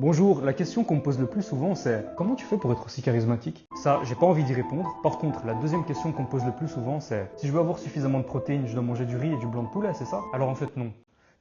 Bonjour, la question qu'on me pose le plus souvent c'est comment tu fais pour être aussi charismatique? Ça, j'ai pas envie d'y répondre. Par contre, la deuxième question qu'on me pose le plus souvent c'est si je veux avoir suffisamment de protéines, je dois manger du riz et du blanc de poulet, c'est ça? Alors en fait non.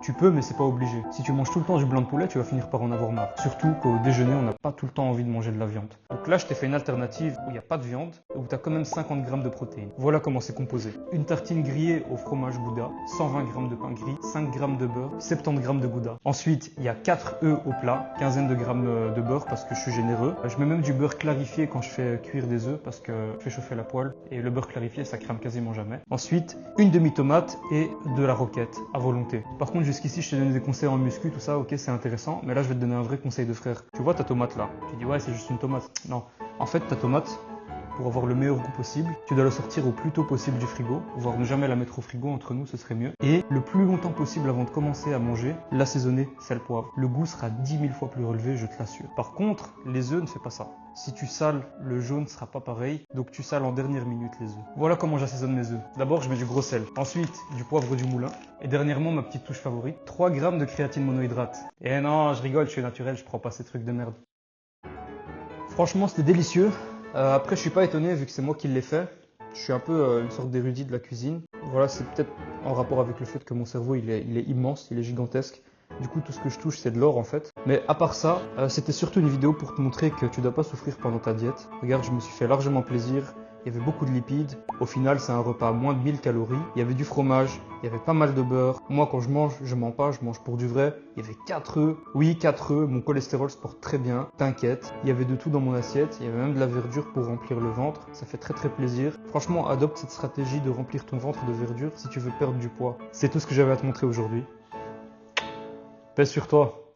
Tu peux, mais c'est pas obligé. Si tu manges tout le temps du blanc de poulet, tu vas finir par en avoir marre. Surtout qu'au déjeuner, on n'a pas tout le temps envie de manger de la viande. Donc là, je t'ai fait une alternative où il n'y a pas de viande, où tu as quand même 50 grammes de protéines. Voilà comment c'est composé. Une tartine grillée au fromage Gouda, 120 grammes de pain gris, 5 grammes de beurre, 70 grammes de Gouda. Ensuite, il y a 4 œufs au plat, quinzaine de grammes de beurre parce que je suis généreux. Je mets même du beurre clarifié quand je fais cuire des œufs parce que je fais chauffer la poêle et le beurre clarifié, ça crame quasiment jamais. Ensuite, une demi-tomate et de la roquette à volonté. Par contre, jusqu'ici, je t'ai donné des conseils en muscu, tout ça, ok, c'est intéressant. Mais là, je vais te donner un vrai conseil de frère. Tu vois ta tomate là? Tu dis, ouais, c'est juste une tomate. Non. En fait, ta tomate, pour avoir le meilleur goût possible, tu dois la sortir au plus tôt possible du frigo, voire ne jamais la mettre au frigo, entre nous, ce serait mieux. Et le plus longtemps possible avant de commencer à manger, l'assaisonner, sel, poivre. Le goût sera 10 000 fois plus relevé, je te l'assure. Par contre, les œufs, ne fais pas ça. Si tu sales, le jaune ne sera pas pareil, donc tu sales en dernière minute les œufs. Voilà comment j'assaisonne mes œufs. D'abord, je mets du gros sel. Ensuite, du poivre du moulin. Et dernièrement, ma petite touche favorite, 3 grammes de créatine monohydrate. Et non, je rigole, je suis naturel, je prends pas ces trucs de merde. Franchement, c'était délicieux. Après, je suis pas étonné vu que c'est moi qui l'ai fait. Je suis un peu une sorte d'érudit de la cuisine. Voilà, c'est peut-être en rapport avec le fait que mon cerveau il est immense, il est gigantesque. Du coup, tout ce que je touche, c'est de l'or en fait. Mais à part ça, c'était surtout une vidéo pour te montrer que tu dois pas souffrir pendant ta diète. Regarde, je me suis fait largement plaisir. Il y avait beaucoup de lipides. Au final, c'est un repas à moins de 1000 calories. Il y avait du fromage, il y avait pas mal de beurre. Moi, quand je mange, je mens pas, je mange pour du vrai. Il y avait 4 œufs. Oui, 4 œufs. Mon cholestérol se porte très bien. T'inquiète. Il y avait de tout dans mon assiette. Il y avait même de la verdure pour remplir le ventre. Ça fait très très plaisir. Franchement, adopte cette stratégie de remplir ton ventre de verdure si tu veux perdre du poids. C'est tout ce que j'avais à te montrer aujourd'hui. Paix sur toi.